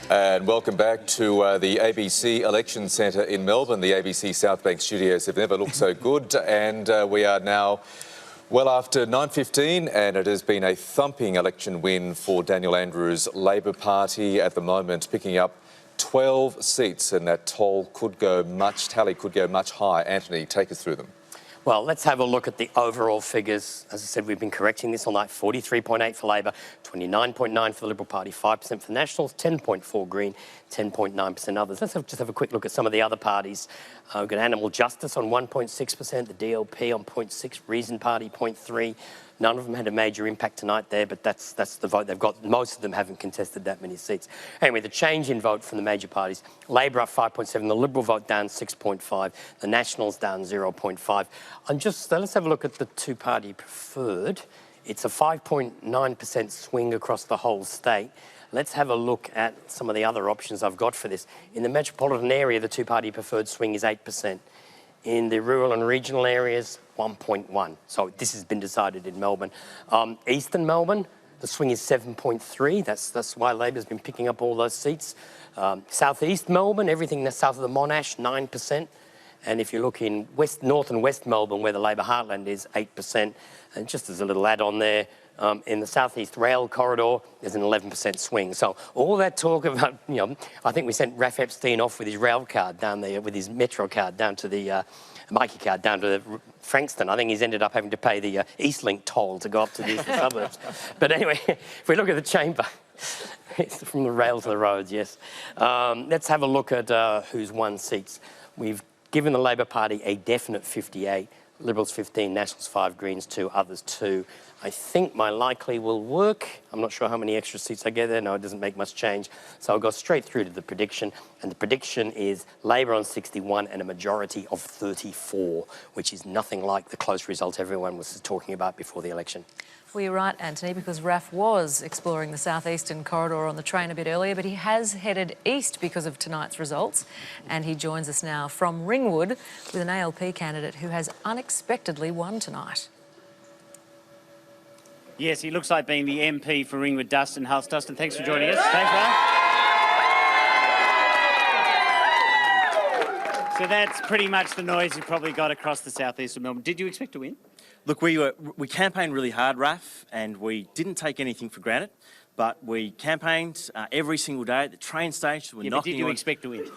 And welcome back to the ABC Election Centre in Melbourne. The ABC Southbank studios have never looked so good, and we are now well after 9:15, and it has been a thumping election win for Daniel Andrews' Labor Party at the moment, picking up 12 seats, and that tally could go much higher. Anthony, take us through them. Well, let's have a look at the overall figures. As I said, we've been correcting this all night. 43.8 for Labor, 29.9 for the Liberal Party, 5% for the Nationals, 10.4 Green, 10.9% others. Let's just have a quick look at some of the other parties. We've got Animal Justice on 1.6%, the DLP on 0.6%, Reason Party 0.3%. None of them had a major impact tonight there, but that's the vote they've got. Most of them haven't contested that many seats. Anyway, the change in vote from the major parties: Labor up 5.7%, the Liberal vote down 6.5%, the Nationals down 0.5%. And let's have a look at the two-party preferred. It's a 5.9% swing across the whole state. Let's have a look at some of the other options I've got for this. In the metropolitan area, the two-party preferred swing is 8%. In the rural and regional areas, 1.1%. So this has been decided in Melbourne. Eastern Melbourne, the swing is 7.3%. That's why Labor's been picking up all those seats. Southeast Melbourne, everything that's south of the Monash, 9%. And if you look in north and west Melbourne, where the Labor heartland is, 8%. And just as a little add-on there, in the Southeast Rail Corridor, there's an 11% swing. So all that talk about, I think we sent Raph Epstein off with his rail card down there, with his Metro card down to the Mikey card down to Frankston. I think he's ended up having to pay the Eastlink toll to go up to the eastern suburbs. But anyway, if we look at the chamber, it's from the rail to the roads, yes. Let's have a look at who's won seats. We've given the Labor Party a definite 58. Liberals 15, Nationals 5, Greens 2, others 2. I think my likely will work. I'm not sure how many extra seats I get there. No, it doesn't make much change. So I'll go straight through to the prediction. And the prediction is Labor on 61 and a majority of 34, which is nothing like the close result everyone was talking about before the election. Well, you're right, Anthony, because Raph was exploring the southeastern corridor on the train a bit earlier, but he has headed east because of tonight's results, and he joins us now from Ringwood with an ALP candidate who has unexpectedly won tonight. Yes, he looks like being the MP for Ringwood, Dustin Hulse. Dustin, thanks for joining us. Thanks, Ralph. So that's pretty much the noise you probably got across the southeast of Melbourne. Did you expect to win? Look, we campaigned really hard, Raph, and we didn't take anything for granted. But we campaigned every single day at the train station. But did you expect to win?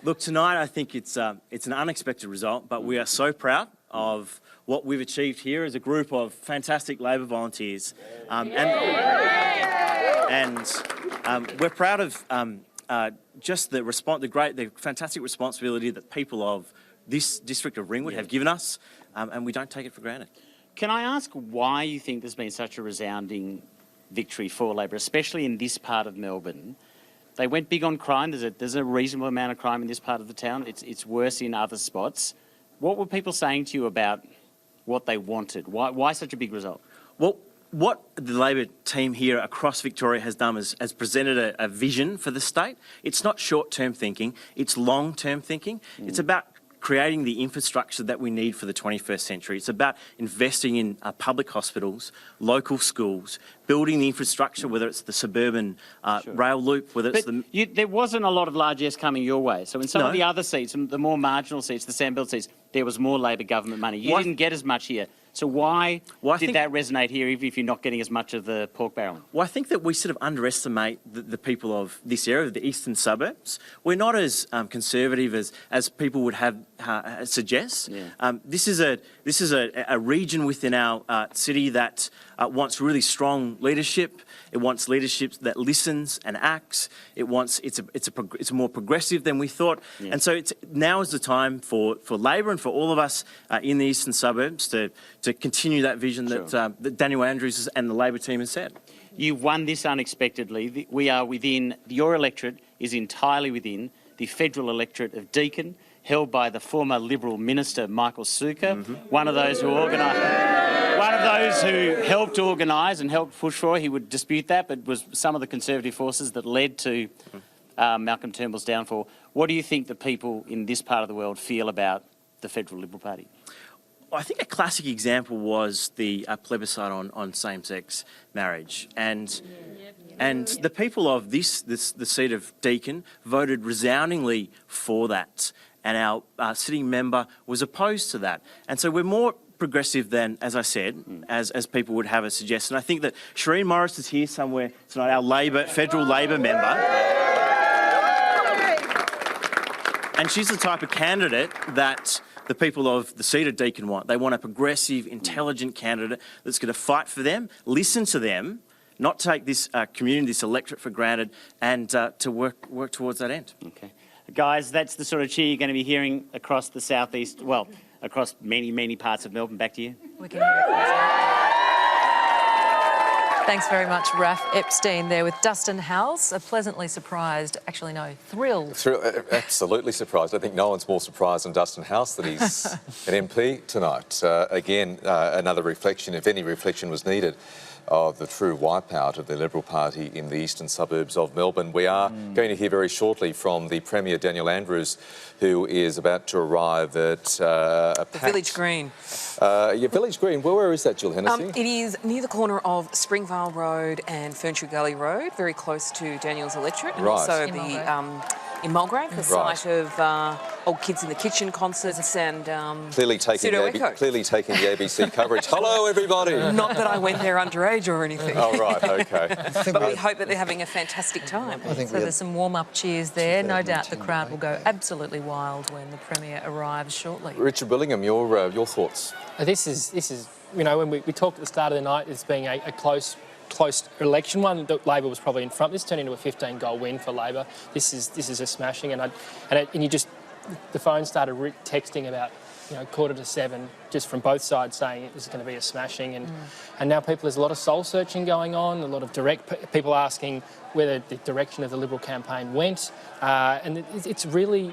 Look, tonight I think it's an unexpected result, but we are so proud of what we've achieved here as a group of fantastic Labor volunteers, and we're proud of just the fantastic responsibility that people of this district of Ringwood have given us, and we don't take it for granted. Can I ask why you think there's been such a resounding victory for Labor, especially in this part of Melbourne? They went big on crime. There's a reasonable amount of crime in this part of the town. It's worse in other spots. What were people saying to you about what they wanted? Why such a big result? Well, what the Labor team here across Victoria has done is presented a vision for the state. It's not short-term thinking, it's long-term thinking. It's about creating the infrastructure that we need for the 21st century. It's about investing in public hospitals, local schools, building the infrastructure, whether it's the suburban rail loop, whether it's there wasn't a lot of largesse coming your way. So in some of the other seats, the more marginal seats, the Sandbelt seats, there was more Labor government money. You didn't get as much here. So why did that resonate here, even if you're not getting as much of the pork barrel? Well, I think that we sort of underestimate the people of this area, the eastern suburbs. We're not as conservative as people would have suggest. Yeah. This is a region within our city that wants really strong leadership. It wants leadership that listens and acts. It's more progressive than we thought. Yeah. And so now is the time for Labor and for all of us in the eastern suburbs to continue that vision that Daniel Andrews and the Labor team has set. You've won this unexpectedly. We are within, your electorate is entirely within the federal electorate of Deakin, held by the former Liberal Minister Michael Sukkar, one of those who helped organise and helped push for. He would dispute that, but was some of the Conservative forces that led to Malcolm Turnbull's downfall. What do you think the people in this part of the world feel about the Federal Liberal Party? I think a classic example was the plebiscite on same-sex marriage, and the people of the seat of Deakin voted resoundingly for that, and our sitting member was opposed to that. And so we're more progressive than, as I said, as people would have us suggest. And I think that Shireen Morris is here somewhere tonight, our federal Labor member. And she's the type of candidate that the people of the seat of Deakin want. They want a progressive, intelligent candidate that's going to fight for them, listen to them, not take this community, this electorate for granted, and to work towards that end. Okay. Guys, that's the sort of cheer you're going to be hearing across the southeast, well, across many, many parts of Melbourne. Back to you. We can hear it. Thanks very much, Raf Epstein, there with Dustin Howells. Pleasantly surprised, actually no, thrilled. Absolutely surprised. I think no one's more surprised than Dustin Howells that he's an MP tonight. Again, another reflection, if any reflection was needed, of the true wipeout of the Liberal Party in the eastern suburbs of Melbourne. We are going to hear very shortly from the Premier, Daniel Andrews, who is about to arrive at the Village Green. Village Green. Where is that, Jill Hennessy? It is near the corner of Springvale Road and Ferntree Gully Road, very close to Daniel's electorate, and also in Mulgrave, the site of Old Kids in the Kitchen concerts and clearly taking the ABC coverage. Hello, everybody. Not that I went there underage or anything. Oh, right, okay. But we hope that they're having a fantastic time. So there's some warm-up cheers there. No doubt the crowd will go absolutely wild when the Premier arrives shortly. Richard Willingham, your thoughts? This is you know, when we talked at the start of the night as being a close election one, that Labor was probably in front. This turned into a 15-goal win for Labor. This is a smashing, and you just, the phone started texting about, 6:45 just from both sides saying it was going to be a smashing, and now there's a lot of soul searching going on, a lot of direct people asking whether the direction of the Liberal campaign went, and it's really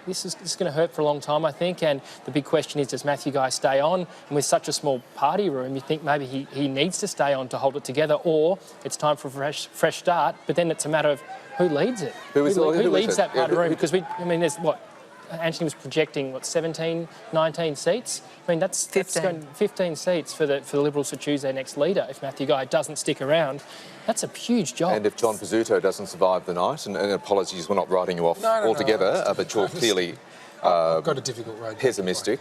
this is going to hurt for a long time, I think. And the big question is, does Matthew Guy stay on? And with such a small party room, you think maybe he needs to stay on to hold it together, or it's time for a fresh start. But then it's a matter of who leads it. Who leads that party room? Because there's what. Anthony was projecting, 17, 19 seats? I mean, that's 15 seats for the Liberals to choose their next leader. If Matthew Guy doesn't stick around, that's a huge job. And if John Pizzuto doesn't survive the night, and apologies, we're not writing you off altogether, but you're clearly got a difficult road. Pessimistic,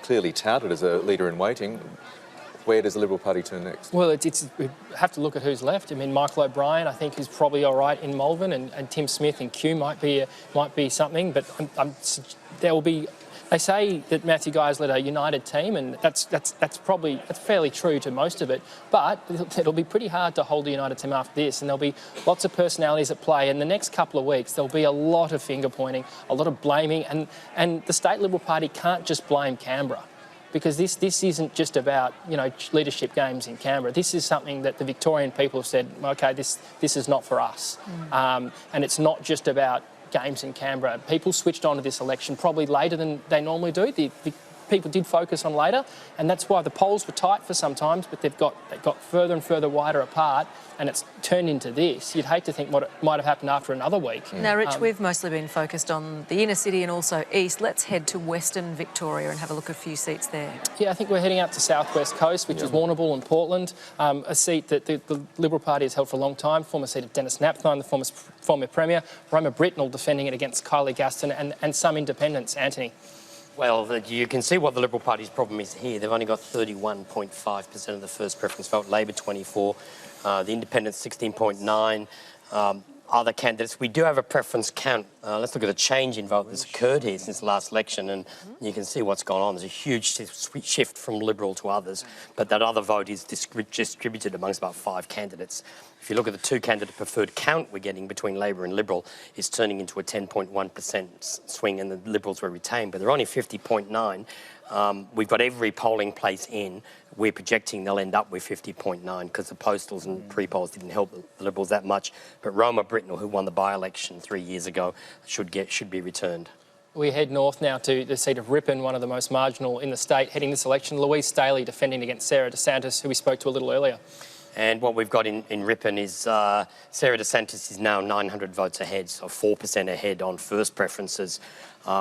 clearly touted as a leader in waiting. Where does the Liberal Party turn next? Well, we have to look at who's left. I mean, Michael O'Brien, I think, is probably all right in Malvern, and Tim Smith and Kew might be something. But there will be. They say that Matthew Guy's led a united team, and that's fairly true to most of it. But it'll be pretty hard to hold a united team after this, and there'll be lots of personalities at play. In the next couple of weeks, there'll be a lot of finger pointing, a lot of blaming, and the State Liberal Party can't just blame Canberra. Because this isn't just about, leadership games in Canberra. This is something that the Victorian people have said, OK, this is not for us. And it's not just about games in Canberra. People switched on to this election probably later than they normally do. The people did focus on later, and that's why the polls were tight for some times, but they got further and further wider apart, and it's turned into this. You'd hate to think what might have happened after another week. Now, Rich, we've mostly been focused on the inner city and also east. Let's head to Western Victoria and have a look at a few seats there. Yeah, I think we're heading out to South West Coast, which is Warrnambool and Portland, a seat that the Liberal Party has held for a long time, former seat of Dennis Napthine, the former Premier, Roma Britnell defending it against Kylie Gaston, and some independents. Anthony? Well, you can see what the Liberal Party's problem is here. They've only got 31.5% of the first preference vote, Labor 24%, the Independents 16.9%. Other candidates, we do have a preference count. Let's look at the change in vote that's occurred here since the last election, and you can see what's gone on. There's a huge shift from Liberal to others, but that other vote is distributed amongst about 5 candidates. If you look at the 2 candidate preferred count we're getting between Labor and Liberal, it's turning into a 10.1% swing, and the Liberals were retained, but they're only 50.9%. We've got every polling place in. We're projecting they'll end up with 50.9 because the postals and pre-polls didn't help the Liberals that much. But Roma Britnell, who won the by-election 3 years ago, should be returned. We head north now to the seat of Ripon, one of the most marginal in the state, heading this election. Louise Staley defending against Sarah DeSantis, who we spoke to a little earlier. And what we've got in Ripon is Sarah DeSantis is now 900 votes ahead, so 4% ahead on first preferences.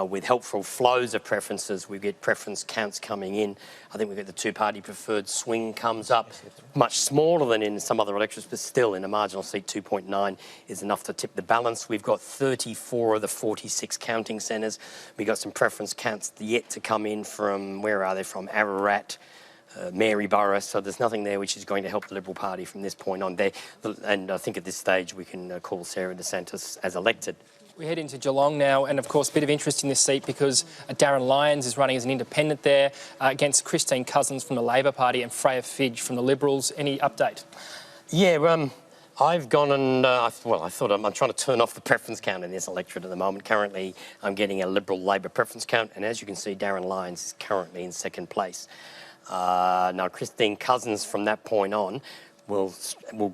With helpful flows of preferences, we get preference counts coming in. I think we've got the two-party preferred swing comes up, much smaller than in some other electorates, but still in a marginal seat, 2.9 is enough to tip the balance. We've got 34 of the 46 counting centres. We've got some preference counts yet to come in from, where are they from? Ararat, Maryborough, so there's nothing there which is going to help the Liberal Party from this point on there. And I think at this stage we can call Sarah DeSantis as elected. We head into Geelong now, and of course, a bit of interest in this seat because Darren Lyons is running as an independent there against Christine Cousins from the Labor Party and Freya Fidge from the Liberals. Any update? Yeah, I've gone and, I thought I'm trying to turn off the preference count in this electorate at the moment. Currently, I'm getting a Liberal-Labor preference count, and as you can see, Darren Lyons is currently in second place. Now, Christine Cousins from that point on will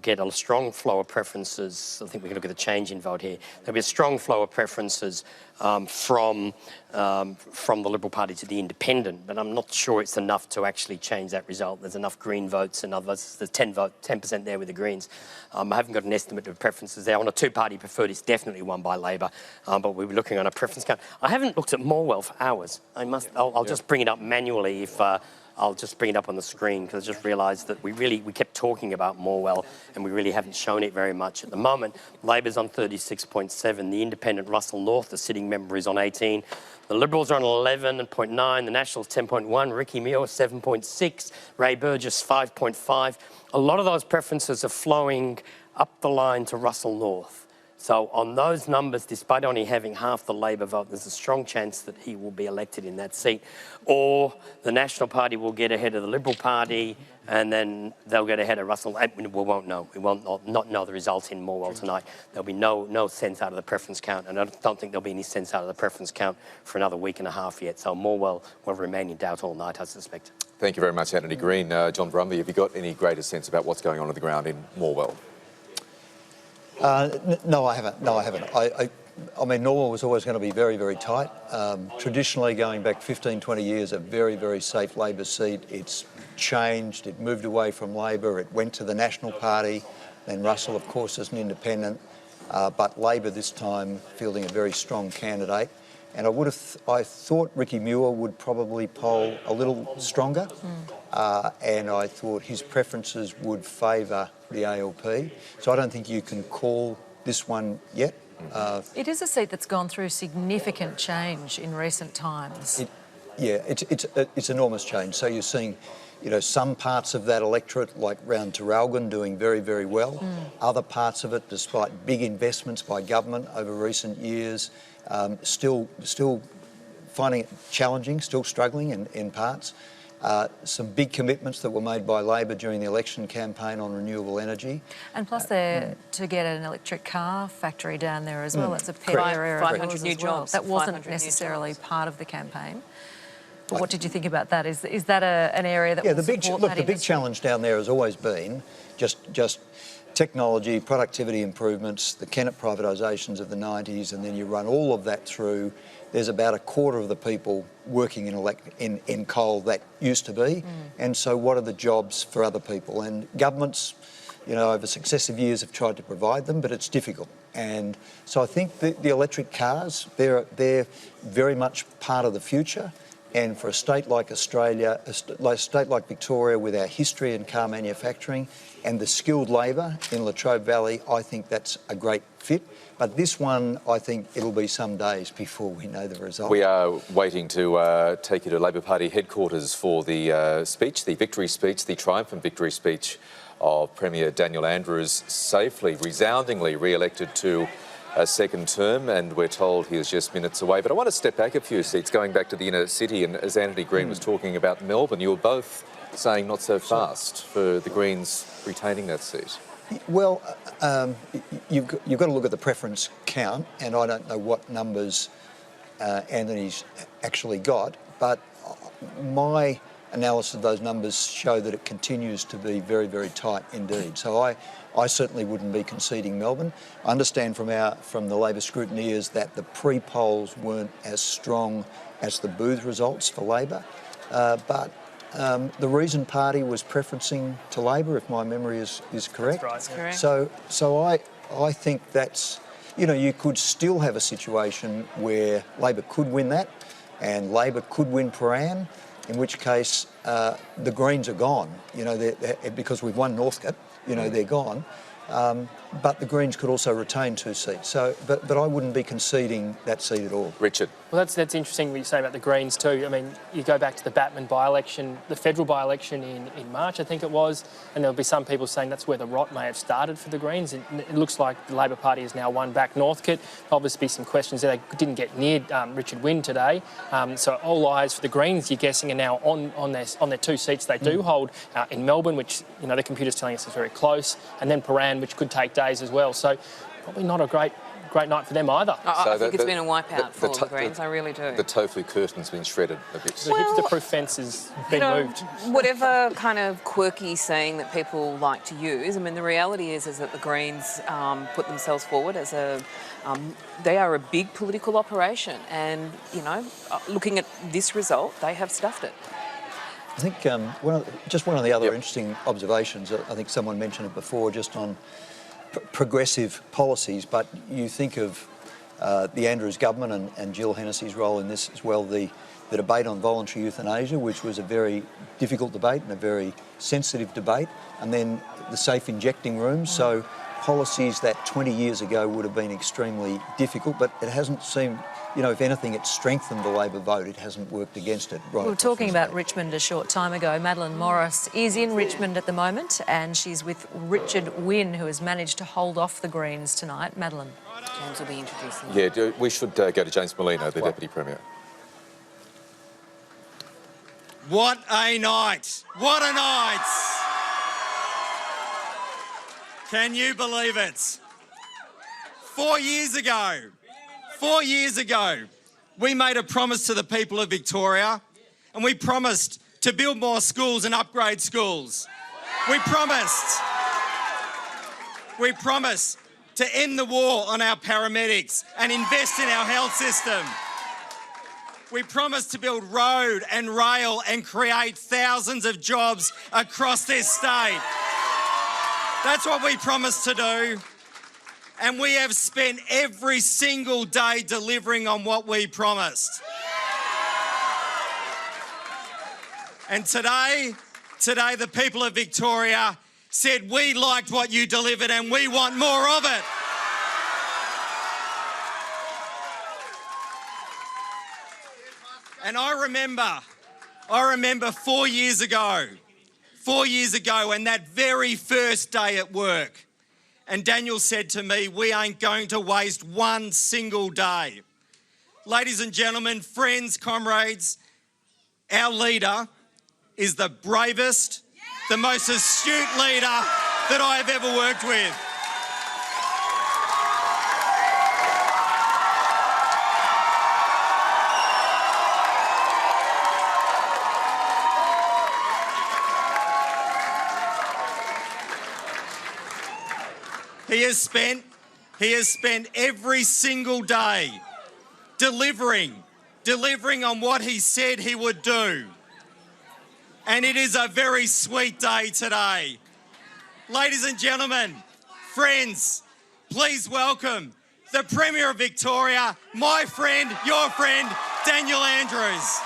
get a strong flow of preferences. I think we can look at the change in vote here. There'll be a strong flow of preferences from the Liberal Party to the Independent, but I'm not sure it's enough to actually change that result. There's enough Green votes and others. There's 10% there with the Greens. I haven't got an estimate of preferences there. On a two-party preferred, it's definitely won by Labor, but we were looking on a preference count. I haven't looked at Morwell for hours. I'll just bring it up manually if. I'll just bring it up on the screen because I just realised that we kept talking about Morwell and we really haven't shown it very much at the moment. Labor's on 36.7. The Independent Russell North, the sitting member, is on 18. The Liberals are on 11.9. The Nationals 10.1. Ricky Muir 7.6. Ray Burgess 5.5. A lot of those preferences are flowing up the line to Russell North. So on those numbers, despite only having half the Labor vote, there's a strong chance that he will be elected in that seat. Or the National Party will get ahead of the Liberal Party and then they'll get ahead of Russell. We won't know. We won't not know the result in Morwell tonight. There'll be no sense out of the preference count, and I don't think there'll be any sense out of the preference count for another week and a half yet. So Morwell will remain in doubt all night, I suspect. Thank you very much, Anthony Green. John Brumby, have you got any greater sense about what's going on the ground in Morwell? No, I haven't. I mean, Norwell was always going to be very, very tight. Traditionally, going back 15, 20 years, a very, very safe Labor seat. It's changed. It moved away from Labor. It went to the National Party. Then Russell, of course, is an independent. But Labor this time fielding a very strong candidate. And I thought Ricky Muir would probably poll a little stronger. And I thought his preferences would favour the ALP. So I don't think you can call this one yet. It is a seat that's gone through significant change in recent times. It's enormous change. So you're seeing, some parts of that electorate, like round Traralgon, doing very, very well. Other parts of it, despite big investments by government over recent years, still finding it challenging, still struggling in parts. Some big commitments that were made by Labor during the election campaign on renewable energy. And plus they're to get an electric car factory down there as well. That's a pet area of 500 new jobs. That wasn't necessarily part of the campaign. But what did you think about that? Is that an area that will support that the big challenge down there has always been just technology, productivity improvements, the Kennett privatisations of the 90s, and then you run all of that through. There's about a quarter of the people working in coal that used to be. And so what are the jobs for other people? And governments, over successive years have tried to provide them, but it's difficult. And so I think the electric cars, they're very much part of the future. And for a state like Australia, a state like Victoria, with our history in car manufacturing and the skilled labour in Latrobe Valley, I think that's a great fit. But this one, I think it'll be some days before we know the result. We are waiting to take you to Labor Party headquarters for the speech, the victory speech, the triumphant victory speech of Premier Daniel Andrews, safely, resoundingly re-elected to a second term, and we're told he is just minutes away. But I want to step back a few seats, going back to the inner city, and as Anthony Green was talking about Melbourne, you were both saying not so fast for the Greens retaining that seat. Well, you've got to look at the preference count, and I don't know what numbers Anthony's actually got, but my analysis of those numbers show that it continues to be very, very tight indeed. So I certainly wouldn't be conceding Melbourne. I understand from the Labor scrutineers that the pre-polls weren't as strong as the booth results for Labor, but the Reason Party was preferencing to Labor, if my memory is correct. That's right. Correct. So I think that's, you know, you could still have a situation where Labor could win that and Labor could win Paran, in which case the Greens are gone, you know, because we've won Northcote, you know, they're gone. But the Greens could also retain 2 seats. So, but I wouldn't be conceding that seat at all. Richard. Well, that's interesting what you say about the Greens too. I mean, you go back to the Batman by-election, the federal by-election in March, I think it was, and there'll be some people saying that's where the rot may have started for the Greens. It looks like the Labor Party has now won back Northcote. Obviously, be some questions there. They didn't get near Richard Wynne today, so all eyes for the Greens. You're guessing are now on their 2 seats they do hold in Melbourne, which you know the computer's telling us is very close, and then Paran, which could take days as well. So probably not a great night for them either. I think it's been a wipeout for the Greens, I really do. The tofu curtain's been shredded a bit. The hipster-proof fence has been moved. Whatever kind of quirky saying that people like to use, I mean, the reality is that the Greens put themselves forward as they are a big political operation, and you know, looking at this result, they have stuffed it. I think one of the other interesting observations, I think someone mentioned it before, just on progressive policies, but you think of the Andrews government and Jill Hennessy's role in this as well, the debate on voluntary euthanasia, which was a very difficult debate and a very sensitive debate, and then the safe injecting rooms. So policies that 20 years ago would have been extremely difficult, but it hasn't seemed, you know, if anything, it's strengthened the Labor vote. It hasn't worked against it. Right, we were talking about Richmond a short time ago. Madeline Morris is in Richmond at the moment, and she's with Richard Wynne, who has managed to hold off the Greens tonight. Madeline. James will be introducing. Yeah, we should go to James Molino, the Deputy Premier. What a night! What a night! Can you believe it? 4 years ago, we made a promise to the people of Victoria, and we promised to build more schools and upgrade schools. We promised to end the war on our paramedics and invest in our health system. We promised to build road and rail and create thousands of jobs across this state. That's what we promised to do. And we have spent every single day delivering on what we promised. And today the people of Victoria said we liked what you delivered and we want more of it. And I remember 4 years ago, and that very first day at work, and Daniel said to me, we ain't going to waste one single day. Ladies and gentlemen, friends, comrades, our leader is the bravest, the most astute leader that I have ever worked with. He has spent every single day delivering on what he said he would do. And it is a very sweet day today. Ladies and gentlemen, friends, please welcome the Premier of Victoria, my friend, your friend, Daniel Andrews.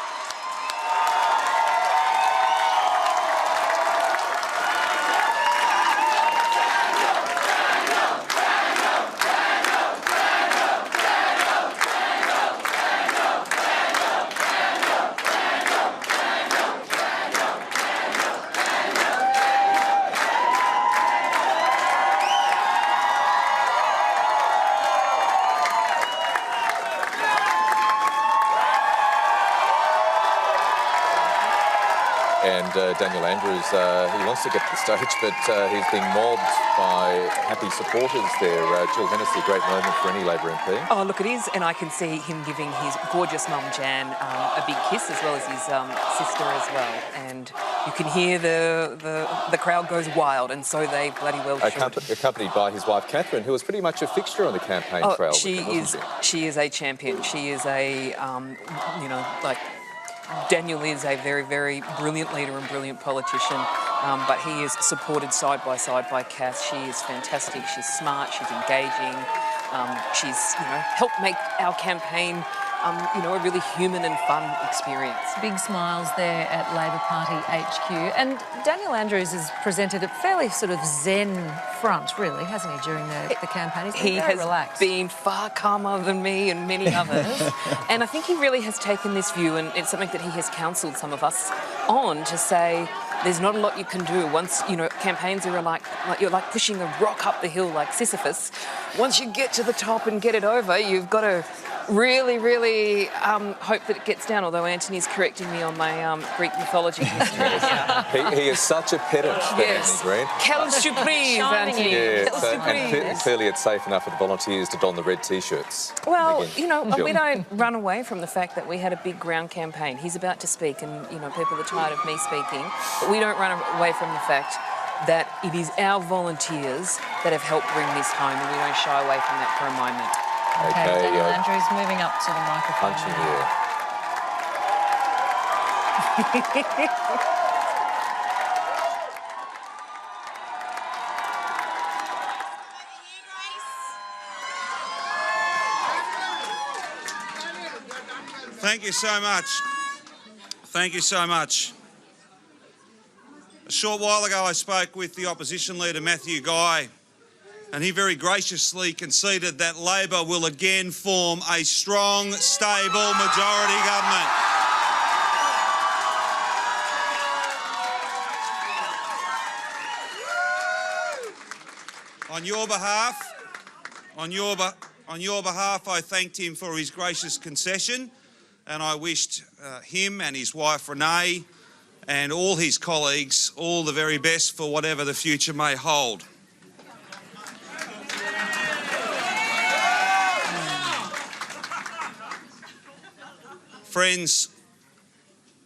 And Daniel Andrews, he wants to get to the stage, but he's being mobbed by happy supporters there. Jill Hennessy, great moment for any Labor MP. Oh, look, it is, and I can see him giving his gorgeous mum Jan a big kiss, as well as his sister as well. And you can hear the crowd goes wild, and so they bloody well should. Accompanied by his wife Catherine, who was pretty much a fixture on the campaign trail. She is a champion. She is a, Daniel is a very, very brilliant leader and brilliant politician, but he is supported side by Kath. She is fantastic. She's smart. She's engaging. She's, helped make our campaign, a really human and fun experience. Big smiles there at Labor Party HQ. And Daniel Andrews has presented a fairly sort of zen front, really, hasn't he, during the campaign? He's been very relaxed. Been far calmer than me and many others. And I think he really has taken this view, and it's something that he has counselled some of us on, to say there's not a lot you can do. Once, campaigns are like you're like pushing a rock up the hill like Sisyphus. Once you get to the top and get it over, you've got to really, really hope that it gets down, although Anthony's correcting me on my Greek mythology history. He is such a pedant, yes. Anthony Green. Quelle surprise, Anthony. Yeah, Quelle and surprise. clearly it's safe enough for the volunteers to don the red T-shirts. Well, we don't run away from the fact that we had a big ground campaign. He's about to speak and, people are tired of me speaking. But we don't run away from the fact that it is our volunteers that have helped bring this home, and we don't shy away from that for a moment. Okay, Daniel Andrews moving up to the microphone. Punching here. Thank you so much. Thank you so much. A short while ago I spoke with the opposition leader Matthew Guy, and he very graciously conceded that Labor will again form a strong, stable majority government. On your behalf, I thanked him for his gracious concession, and I wished him and his wife Renee and all his colleagues all the very best for whatever the future may hold. Friends,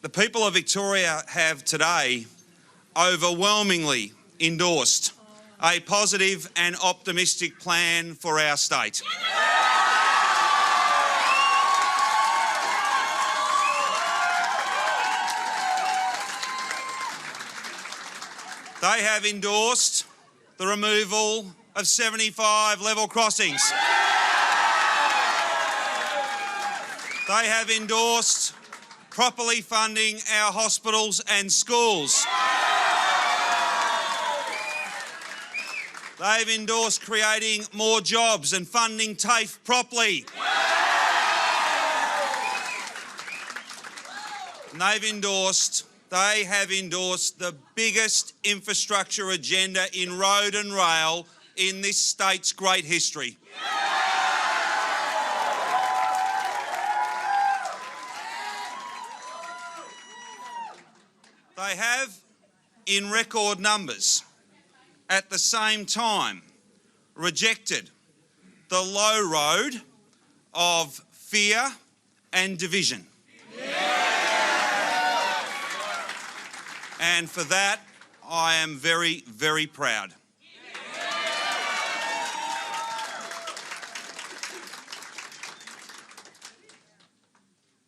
the people of Victoria have today overwhelmingly endorsed a positive and optimistic plan for our state. They have endorsed the removal of 75 level crossings. They have endorsed properly funding our hospitals and schools. They've endorsed creating more jobs and funding TAFE properly. And they have endorsed the biggest infrastructure agenda in road and rail in this state's great history. They have, in record numbers, at the same time, rejected the low road of fear and division. And for that, I am very, very proud.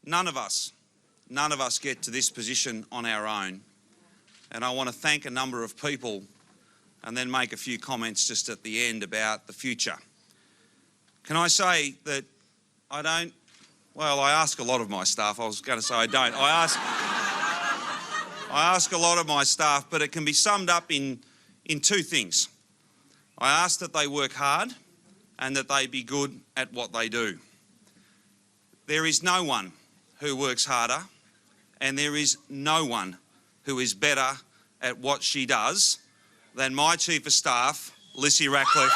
None of us get to this position on our own. And I want to thank a number of people and then make a few comments just at the end about the future. Can I say that I ask a lot of my staff. I was going to say I don't. I ask a lot of my staff, but it can be summed up in two things. I ask that they work hard and that they be good at what they do. There is no one who works harder, and there is no one who is better at what she does than my Chief of Staff, Lissy Ratcliffe.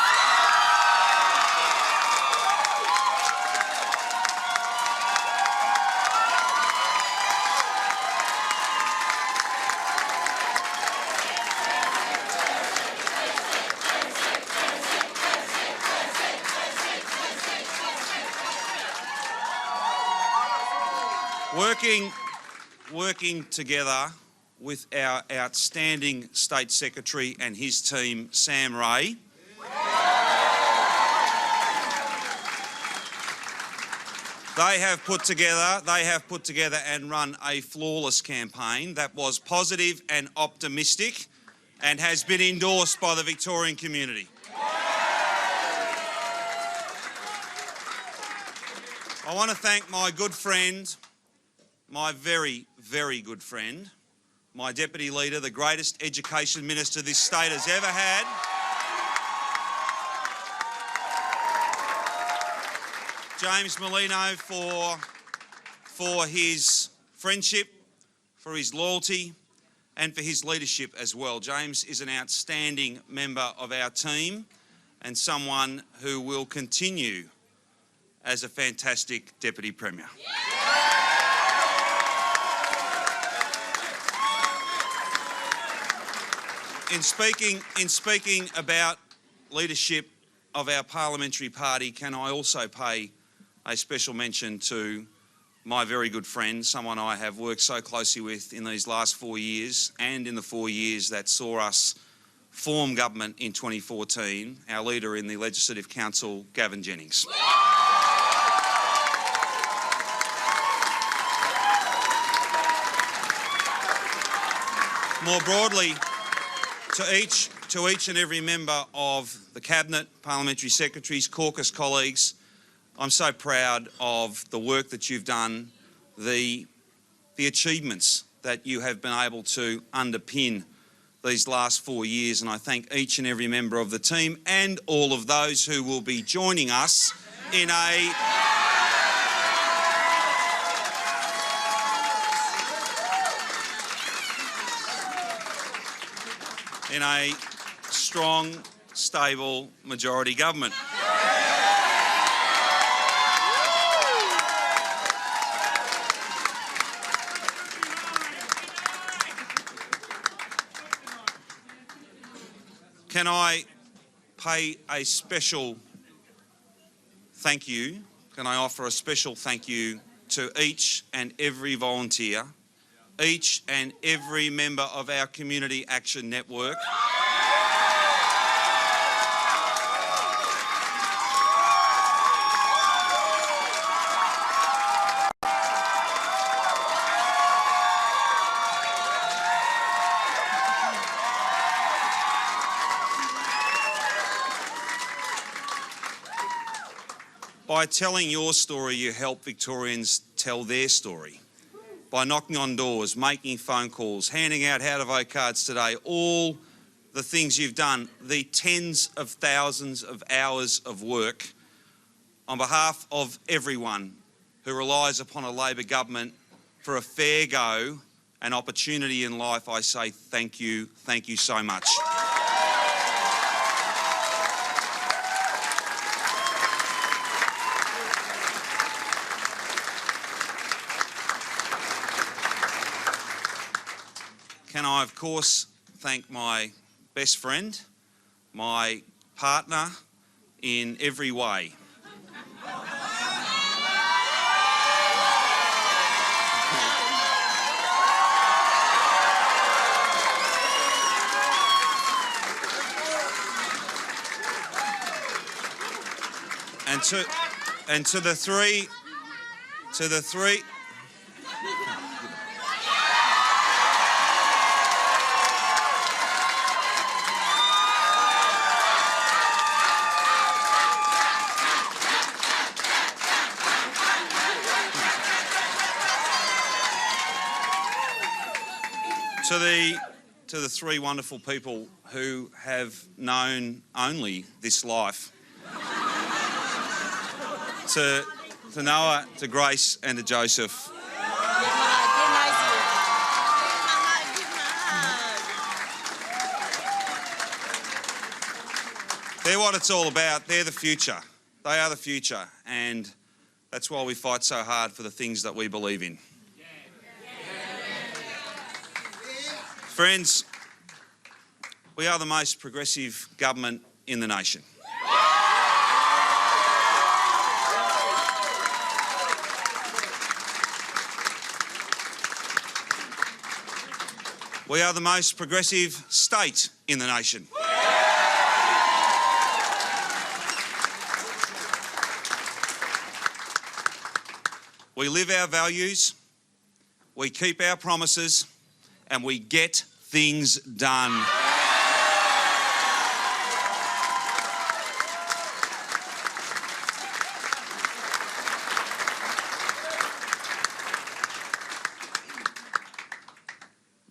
Working together with our outstanding State Secretary and his team, Sam Ray. They have put together and run a flawless campaign that was positive and optimistic and has been endorsed by the Victorian community. I want to thank my good friend, my very, very good friend, my Deputy Leader, the greatest Education Minister this state has ever had. James Merlino for his friendship, for his loyalty and for his leadership as well. James is an outstanding member of our team and someone who will continue as a fantastic Deputy Premier. In speaking about leadership of our parliamentary party, can I also pay a special mention to my very good friend, someone I have worked so closely with in these last 4 years and in the 4 years that saw us form government in 2014, our leader in the Legislative Council, Gavin Jennings. More broadly, to each and every member of the Cabinet, Parliamentary Secretaries, caucus colleagues, I'm so proud of the work that you've done, the achievements that you have been able to underpin these last 4 years, and I thank each and every member of the team and all of those who will be joining us in a strong, stable majority government. Can I pay a special thank you? Can I offer a special thank you to each and every volunteer, each and every member of our Community Action Network, by telling your story, you help Victorians tell their story. By knocking on doors, making phone calls, handing out how to vote cards today, all the things you've done, the tens of thousands of hours of work, on behalf of everyone who relies upon a Labor government for a fair go and opportunity in life, I say thank you so much. Can I, of course, thank my best friend, my partner in every way. And to the three to the three wonderful people who have known only this life. To Noah, to Grace and to Joseph. They're what it's all about. They're the future. They are the future, and that's why we fight so hard for the things that we believe in. Friends, we are the most progressive government in the nation. We are the most progressive state in the nation. We live our values, we keep our promises, and we get things done.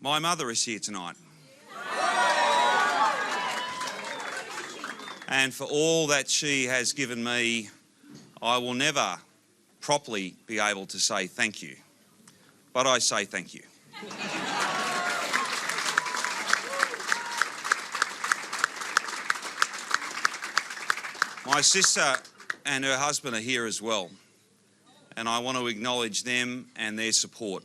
My mother is here tonight. And for all that she has given me, I will never properly be able to say thank you. But I say thank you. My sister and her husband are here as well, and I want to acknowledge them and their support.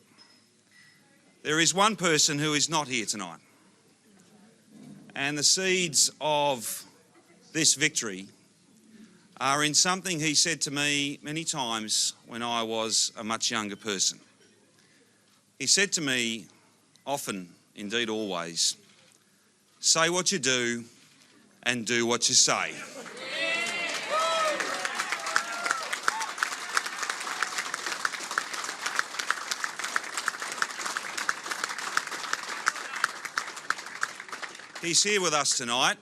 There is one person who is not here tonight, and the seeds of this victory are in something he said to me many times when I was a much younger person. He said to me often, indeed always, say what you do and do what you say. He's here with us tonight,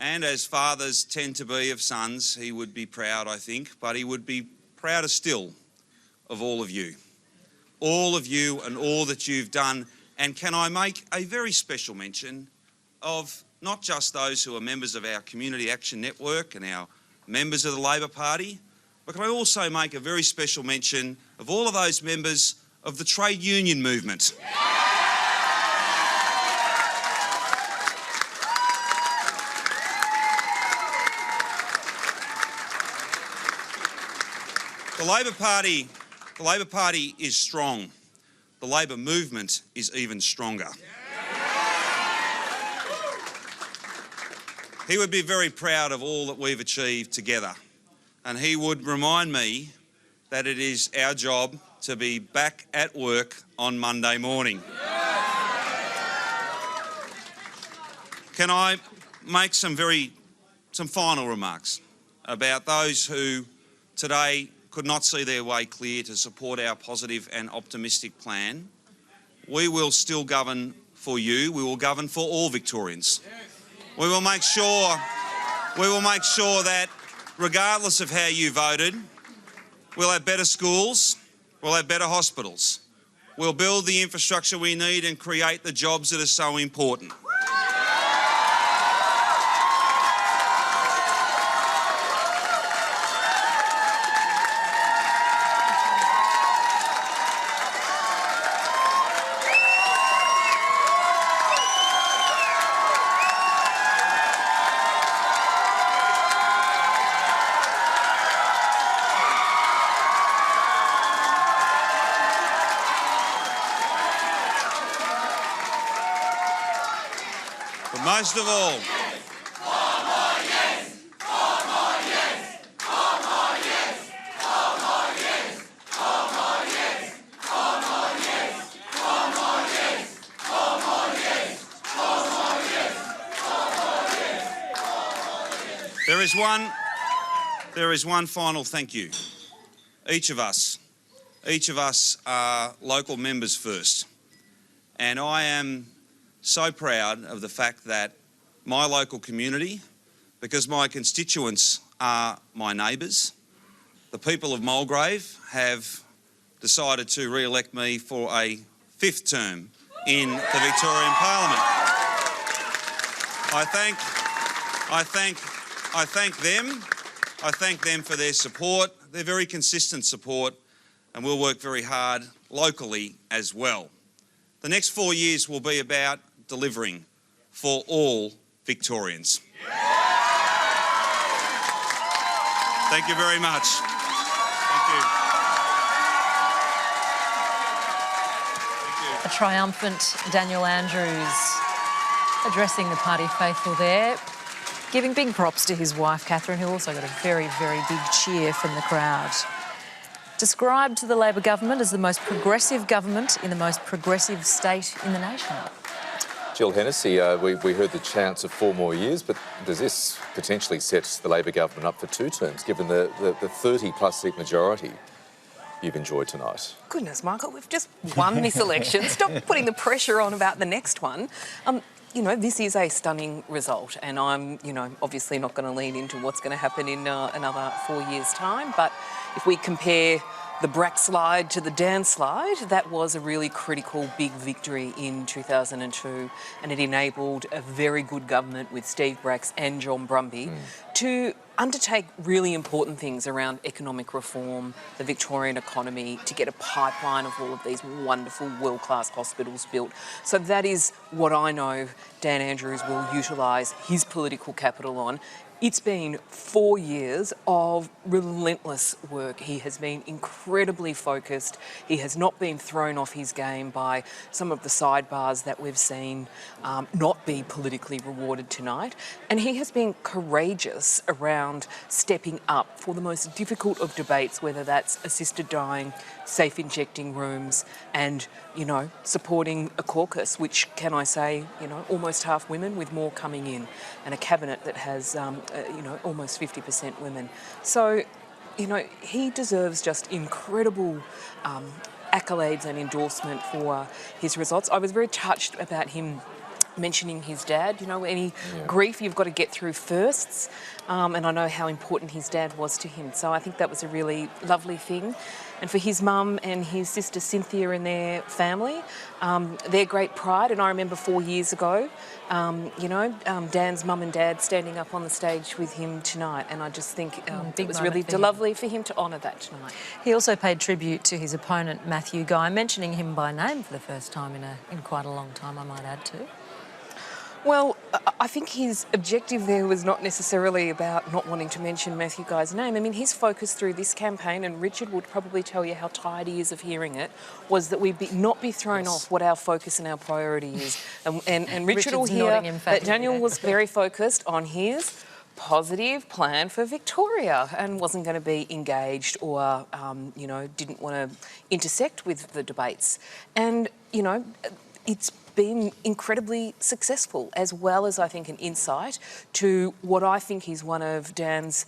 and as fathers tend to be of sons, he would be proud, I think, but he would be prouder still of all of you and all that you've done. And can I make a very special mention of not just those who are members of our Community Action Network and our members of the Labor Party, but can I also make a very special mention of all of those members of the trade union movement. The Labor Party is strong. The Labor movement is even stronger. He would be very proud of all that we've achieved together, and he would remind me that it is our job to be back at work on Monday morning. Can I make some final remarks about those who today could not see their way clear to support our positive and optimistic plan? We will still govern for you. We will govern for all Victorians. We will make sure that regardless of how you voted, we'll have better schools, we'll have better hospitals. We'll build the infrastructure we need and create the jobs that are so important. But most of all, there is one final thank you. Each of us are local members first, and I am so proud of the fact that my local community, because my constituents are my neighbours, the people of Mulgrave have decided to re-elect me for a 5th term in the Victorian Parliament. I thank them for their support, their very consistent support, and we'll work very hard locally as well. The next 4 years will be about delivering for all Victorians. Thank you very much. Thank you. A triumphant Daniel Andrews addressing the party faithful there, giving big props to his wife, Catherine, who also got a very, very big cheer from the crowd. Described the Labor government as the most progressive government in the most progressive state in the nation. Jill Hennessy, we heard the chants of 4 more years, but does this potentially set the Labor government up for 2 terms, given the 30-plus seat majority you've enjoyed tonight? Goodness, Michael, we've just won this election. Stop putting the pressure on about the next one. You know, this is a stunning result, and I'm, you know, obviously not going to lean into what's going to happen in another 4 years' time. But if we compare the Brack slide to the Dan slide, that was a really critical big victory in 2002, and it enabled a very good government with Steve Bracks and John Brumby to undertake really important things around economic reform, the Victorian economy, to get a pipeline of all of these wonderful world-class hospitals built. So that is what I know Dan Andrews will utilise his political capital on. It's been 4 years of relentless work. He has been incredibly focused. He has not been thrown off his game by some of the sidebars that we've seen not be politically rewarded tonight. And he has been courageous around stepping up for the most difficult of debates, whether that's assisted dying, safe injecting rooms, and, you know, supporting a caucus, which, can I say, you know, almost half women with more coming in, and a cabinet that has, you know, almost 50% women. So, you know, he deserves just incredible accolades and endorsement for his results. I was very touched about him mentioning his dad. You know, any grief, you've got to get through firsts. And I know how important his dad was to him. So I think that was a really lovely thing. And for his mum and his sister Cynthia and their family, their great pride. And I remember 4 years ago, you know, Dan's mum and dad standing up on the stage with him tonight. And I just think it was really lovely for him to honour that tonight. He also paid tribute to his opponent, Matthew Guy, mentioning him by name for the first time in quite a long time, I might add too. Well, I think his objective there was not necessarily about not wanting to mention Matthew Guy's name. I mean, his focus through this campaign, and Richard would probably tell you how tired he is of hearing it, was that we not be thrown off what our focus and our priority is. And Richard will hear that Daniel was very focused on his positive plan for Victoria and wasn't going to be engaged or, you know, didn't want to intersect with the debates. And, you know, it's been incredibly successful, as well as, I think, an insight to what I think is one of Dan's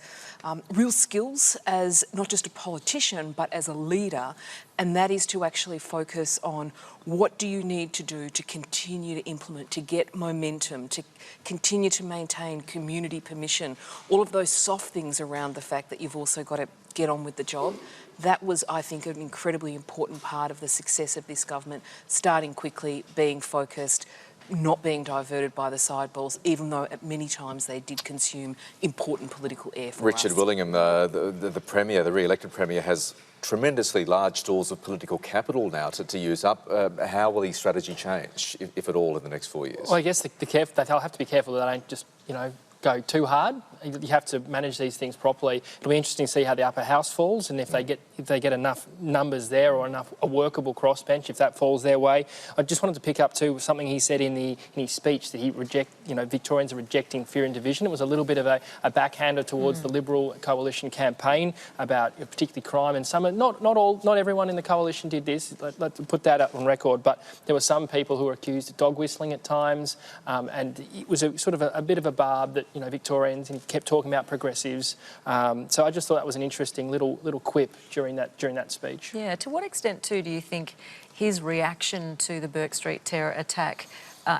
real skills as not just a politician but as a leader, and that is to actually focus on what do you need to do to continue to implement, to get momentum, to continue to maintain community permission, all of those soft things around the fact that you've also got to get on with the job. That was, I think, an incredibly important part of the success of this government, starting quickly, being focused, not being diverted by the sideballs, even though at many times they did consume important political air for Richard us. Willingham, the Premier, the re-elected Premier, has tremendously large stores of political capital now to use up. How will his strategy change, if at all, in the next 4 years? Well, I guess they'll have to be careful that they don't just, you know, go too hard. You have to manage these things properly. It'll be interesting to see how the upper house falls, and if they get enough numbers there or a workable crossbench, if that falls their way. I just wanted to pick up too something he said in his speech, that Victorians are rejecting fear and division. It was a little bit of a backhander towards the Liberal coalition campaign about particularly crime, and not everyone in the coalition did this. Let's put that up on record. But there were some people who were accused of dog whistling at times, and it was a bit of a barb that, you know, Victorians, and kept talking about progressives. So I just thought that was an interesting little quip during that speech. Yeah. To what extent too do you think his reaction to the Bourke Street terror attack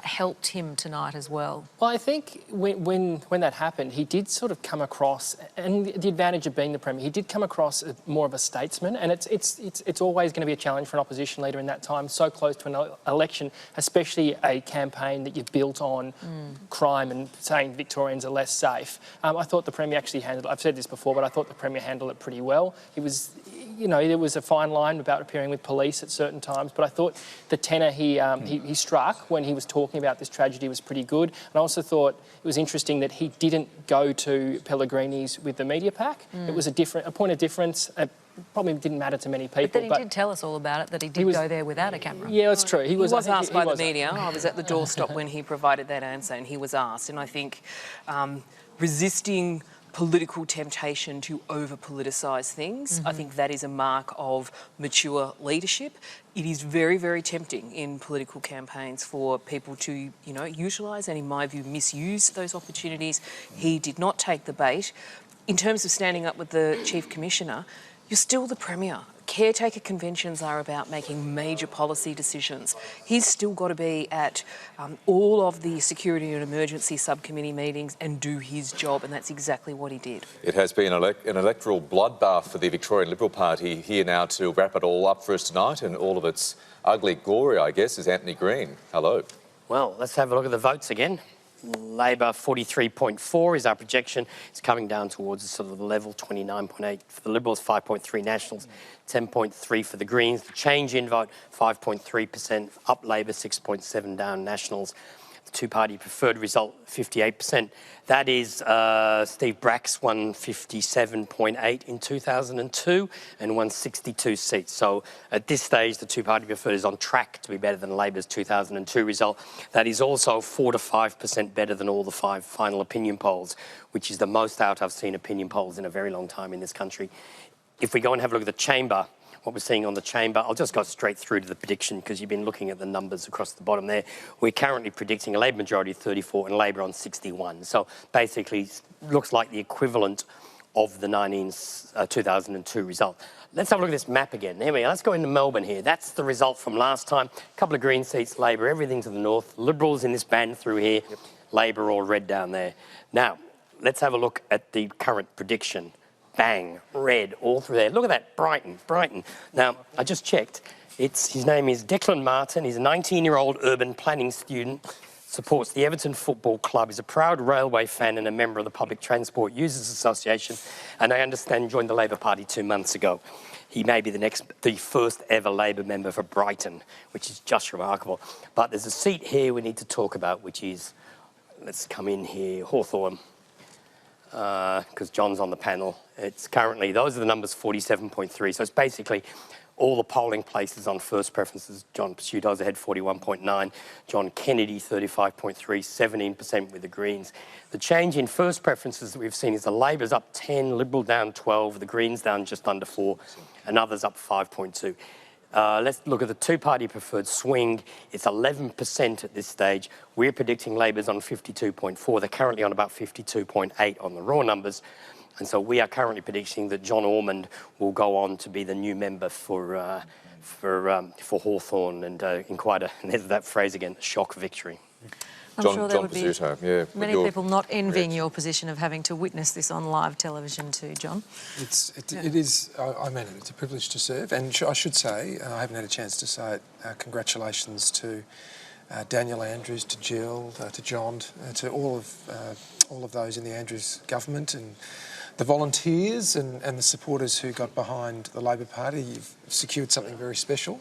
helped him tonight as well? Well, I think when that happened, he did sort of come across, and the advantage of being the Premier, he did come across as more of a statesman, and it's always going to be a challenge for an opposition leader in that time, so close to an election, especially a campaign that you've built on crime and saying Victorians are less safe. I thought the Premier actually handled it. I've said this before, but I thought the Premier handled it pretty well. He was, you know, there was a fine line about appearing with police at certain times, but I thought the tenor he struck when he was talking about this tragedy was pretty good. And I also thought it was interesting that he didn't go to Pellegrini's with the media pack. It was a point of difference. It probably didn't matter to many people. But then he did tell us all about it, that he did go there without a camera. Yeah, that's true. He was asked by the media. I was at the doorstop when he provided that answer, and he was asked. And I think resisting political temptation to over-politicise things. I think that is a mark of mature leadership. It is very, very tempting in political campaigns for people to, you know, utilise and, in my view, misuse those opportunities. He did not take the bait. In terms of standing up with the Chief Commissioner, you're still the Premier. caretaker conventions are about making major policy decisions. He's still got to be at all of the security and emergency subcommittee meetings and do his job, and that's exactly what he did. It has been an electoral bloodbath for the Victorian Liberal Party. Here now to wrap it all up for us tonight and all of its ugly glory, I guess, is Anthony Green. Hello. Well, let's have a look at the votes again. Labor 43.4 is our projection. It's coming down towards sort of the level, 29.8 for the Liberals, 5.3 Nationals, 10.3 for the Greens. The change in vote, 5.3%, up Labor, 6.7 down Nationals. The two-party preferred result, 58%. That is Steve Brack's won 57.8 in 2002 and won 62 seats. So at this stage, the two-party preferred is on track to be better than Labor's 2002 result. That is also 4 to 5% better than all the 5 final opinion polls, which is the most out I've seen opinion polls in a very long time in this country. If we go and have a look at the chamber, what we're seeing on the chamber, I'll just go straight through to the prediction because you've been looking at the numbers across the bottom there. We're currently predicting a Labor majority of 34 and Labor on 61. So basically, looks like the equivalent of the 2002 result. Let's have a look at this map again. Here we are. Let's go into Melbourne here. That's the result from last time. A couple of Green seats, Labor, everything to the north. Liberals in this band through here. Yep. Labor all red down there. Now, let's have a look at the current prediction. Bang, red, all through there. Look at that, Brighton. Now, I just checked. His name is Declan Martin. He's a 19-year-old urban planning student, supports the Everton Football Club. He's a proud railway fan and a member of the Public Transport Users Association, and I understand joined the Labor Party 2 months ago. He may be the first ever Labor member for Brighton, which is just remarkable. But there's a seat here we need to talk about, which is, let's come in here, Hawthorn. Because John's on the panel. It's currently, those are the numbers, 47.3. So it's basically all the polling places on first preferences. John Pseudo's ahead, 41.9. John Kennedy, 35.3, 17% with the Greens. The change in first preferences that we've seen is the Labor's up 10, Liberal down 12, the Greens down just under 4, and others up 5.2. Let's look at the two-party preferred swing. It's 11% at this stage. We're predicting Labor's on 52.4. They're currently on about 52.8 on the raw numbers. And so we are currently predicting that John Ormond will go on to be the new member for Hawthorn and in quite a, and there's that phrase again, shock victory. I'm sure there would be many people not envying your position of having to witness this on live television too, John. It is, I mean, it's a privilege to serve, and I should say, I haven't had a chance to say it, congratulations to Daniel Andrews, to Jill, to John, to all of those in the Andrews government and the volunteers and the supporters who got behind the Labor Party. You've secured something very special,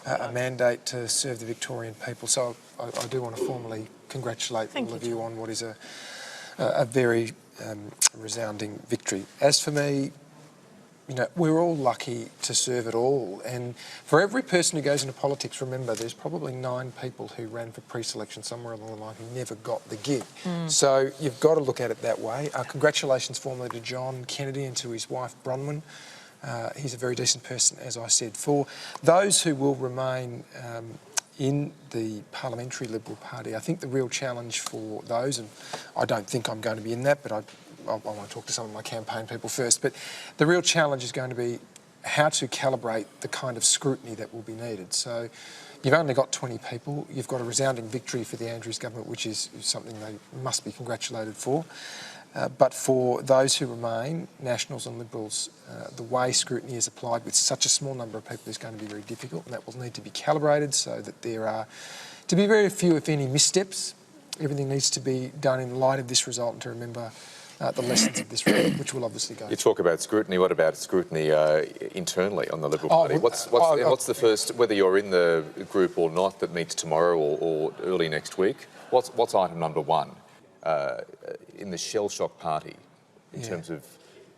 a mandate to serve the Victorian people. So I do want to formally congratulate all of you on what is a very resounding victory. As for me, you know, we're all lucky to serve at all. And for every person who goes into politics, remember, there's probably 9 people who ran for pre-selection somewhere along the line who never got the gig. So you've got to look at it that way. Congratulations formally to John Kennedy and to his wife, Bronwyn. He's a very decent person, as I said. For those who will remain in the Parliamentary Liberal Party, I think the real challenge for those, and I don't think I'm going to be in that, but I want to talk to some of my campaign people first, but the real challenge is going to be how to calibrate the kind of scrutiny that will be needed. So you've only got 20 people. You've got a resounding victory for the Andrews government, which is something they must be congratulated for. But for those who remain, Nationals and Liberals, the way scrutiny is applied with such a small number of people is going to be very difficult, and that will need to be calibrated so that there are to be very few, if any, missteps. Everything needs to be done in light of this result and to remember the lessons of this result, which will obviously go. You talk about scrutiny. What about scrutiny internally on the Liberal Party? What's the first, whether you're in the group or not, that meets tomorrow or early next week? What's item number 1? In the shell shock party in terms of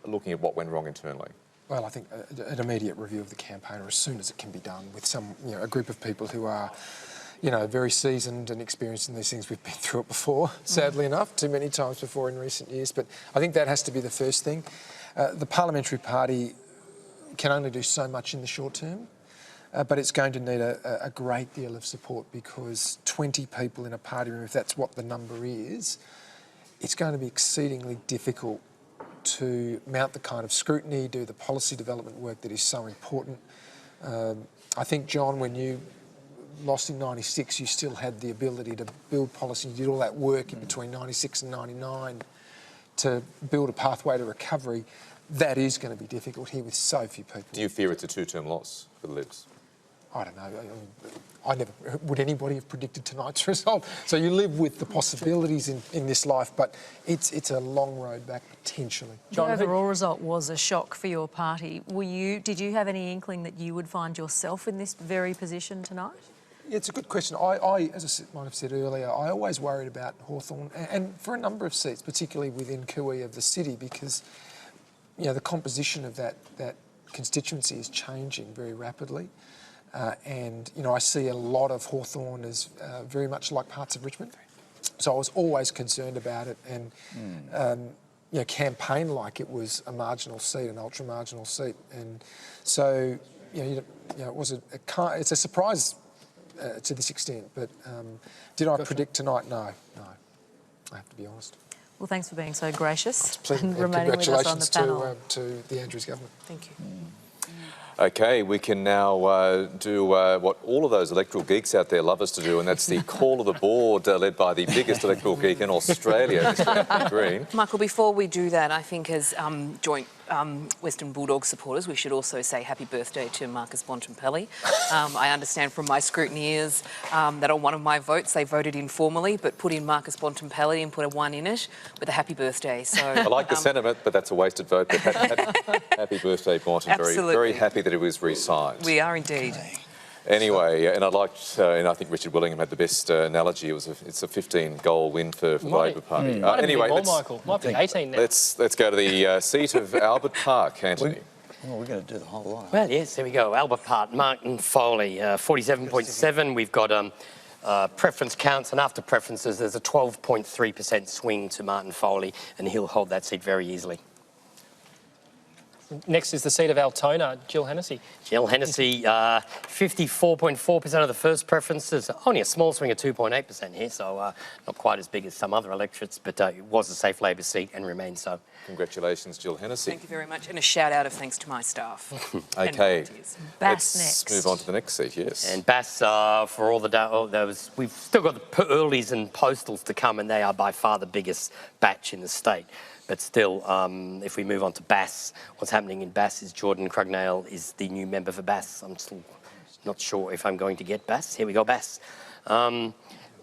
looking at what went wrong internally? Well, I think an immediate review of the campaign, or as soon as it can be done, with some, a group of people who are, very seasoned and experienced in these things. We've been through it before, sadly enough, too many times before in recent years. But I think that has to be the first thing. The Parliamentary Party can only do so much in the short term. But it's going to need a great deal of support, because 20 people in a party room, if that's what the number is, it's going to be exceedingly difficult to mount the kind of scrutiny, do the policy development work that is so important. I think, John, when you lost in 96, you still had the ability to build policy. You did all that work in between 96 and 99 to build a pathway to recovery. That is going to be difficult here with so few people. Do you fear it's a two-term loss for the Libs? I don't know. I never. Would anybody have predicted tonight's result? So you live with the possibilities in this life, but it's a long road back potentially. The overall result was a shock for your party. Did you have any inkling that you would find yourself in this very position tonight? Yeah, it's a good question. I as I might have said earlier, I always worried about Hawthorn, and for a number of seats, particularly within Cooee of the city, because the composition of that constituency is changing very rapidly. And I see a lot of Hawthorn as very much like parts of Richmond. So I was always concerned about it and campaign like it was a marginal seat, an ultra-marginal seat. And so, it was it's a surprise to this extent. But did I predict tonight? No. I have to be honest. Well, thanks for being so gracious and remaining with us on the panel. Congratulations to the Andrews government. Thank you. Okay, we can now do what all of those electoral geeks out there love us to do, and that's the call of the board led by the biggest electoral geek in Australia, Mr. Anthony Green. Michael, before we do that, I think as joint Western Bulldogs supporters, we should also say happy birthday to Marcus Bontempelli. I understand from my scrutineers that on one of my votes they voted informally, but put in Marcus Bontempelli and put a 1 in it with a happy birthday. So I like the sentiment, but that's a wasted vote. But happy birthday, Bont, and very happy that it was re-signed. We are indeed. Anyway, and I'd like to, and I think Richard Willingham had the best analogy. It's a 15-goal win for the Labor Party. Anyway, might be 18 now. Let's go to the seat of Albert Park, Anthony. We're going to do the whole lot. Well, yes, there we go. Albert Park, Martin Foley, 47.7. We've got preference counts, and after preferences, there's a 12.3% swing to Martin Foley, and he'll hold that seat very easily. Next is the seat of Altona, Jill Hennessy. Jill Hennessy, 54.4% of the first preferences. Only a small swing of 2.8% here, so not quite as big as some other electorates, but it was a safe Labor seat and remains so. Congratulations, Jill Hennessy. Thank you very much, and a shout out of thanks to my staff. Okay, Bass let's next. move on to the next seat, yes. And Bass, for all we've still got the earlies and postals to come, and they are by far the biggest batch in the state. But still, if we move on to Bass, what's happening in Bass is Jordan Crugnale is the new member for Bass. I'm still not sure if I'm going to get Bass. Here we go, Bass.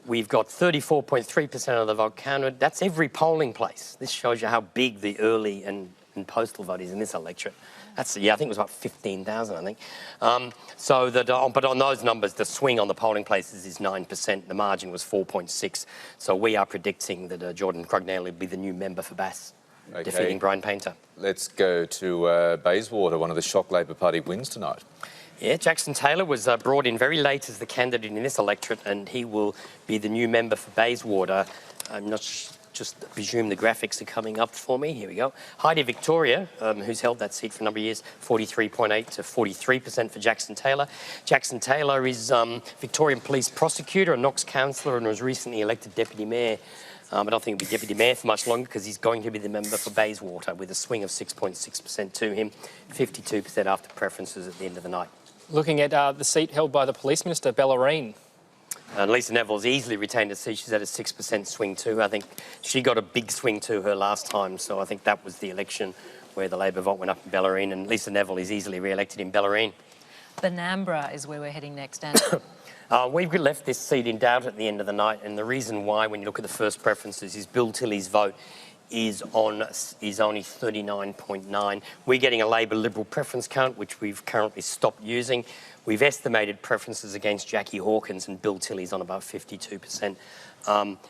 We've got 34.3% of the vote counted. That's every polling place. This shows you how big the early and postal vote is in this electorate. That's, I think it was about 15,000, I think. But on those numbers, the swing on the polling places is 9%. The margin was 4.6. So we are predicting that Jordan Crugnale will be the new member for Bass, defeating Brian Painter. Let's go to Bayswater, one of the shock Labor Party wins tonight. Yeah, Jackson Taylor was brought in very late as the candidate in this electorate, and he will be the new member for Bayswater. I'm not just presume the graphics are coming up for me. Here we go. Heidi Victoria, who's held that seat for a number of years, 43.8 to 43% for Jackson Taylor. Jackson Taylor is Victorian Police Prosecutor, a Knox councillor, and was recently elected Deputy Mayor. I don't think he'll be Deputy Mayor for much longer because he's going to be the member for Bayswater with a swing of 6.6% to him, 52% after preferences at the end of the night. Looking at the seat held by the Police Minister, Bellarine. And Lisa Neville's easily retained a seat. She's at a 6% swing too. I think she got a big swing to her last time, so I think that was the election where the Labor vote went up in Bellarine, and Lisa Neville is easily re-elected in Bellarine. Benambra is where we're heading next, Andrew. We've left this seat in doubt at the end of the night, and the reason why, when you look at the first preferences, is Bill Tilley's vote is only 39.9. We're getting a Labor Liberal preference count, which we've currently stopped using. We've estimated preferences against Jackie Hawkins, and Bill Tilley's on about 52%.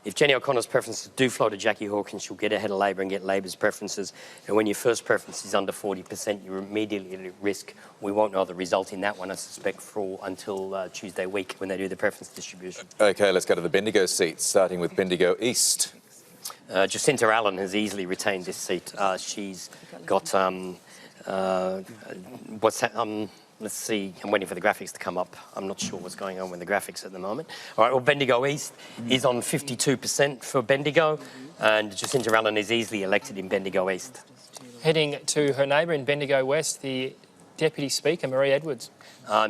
If Jenny O'Connor's preferences do flow to Jackie Hawkins, she'll get ahead of Labor and get Labor's preferences. And when your first preference is under 40%, you're immediately at risk. We won't know the result in that one, I suspect, until Tuesday week when they do the preference distribution. Okay, let's go to the Bendigo seats, starting with Bendigo East. Jacinta Allen has easily retained this seat. She's got Let's see. I'm waiting for the graphics to come up. I'm not sure what's going on with the graphics at the moment. All right, well, Bendigo East is on 52% for Bendigo, and Jacinta Rowland is easily elected in Bendigo East. Heading to her neighbour in Bendigo West, the Deputy Speaker, Marie Edwards.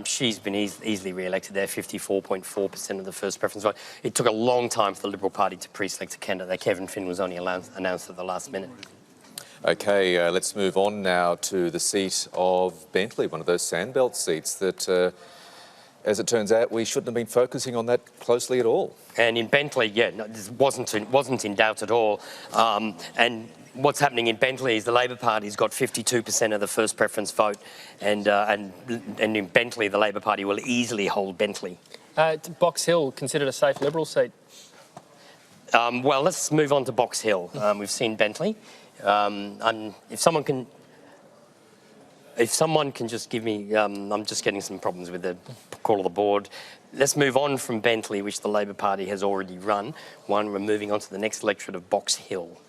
She's been easily re-elected there, 54.4% of the first preference vote. It took a long time for the Liberal Party to pre-select a candidate. Kevin Finn was only announced at the last minute. Okay, let's move on now to the seat of Bentley, one of those sandbelt seats that, as it turns out, we shouldn't have been focusing on that closely at all. And in Bentley, yeah, no, this wasn't in doubt at all. And what's happening in Bentley is the Labor Party's got 52% of the first preference vote, and in Bentley, the Labor Party will easily hold Bentley. Box Hill, considered a safe Liberal seat. Well, let's move on to Box Hill. We've seen Bentley. If someone can just give me, I'm just getting some problems with the call of the board. Let's move on from Bentley, which the Labor Party has already run. We're moving on to the next electorate of Box Hill.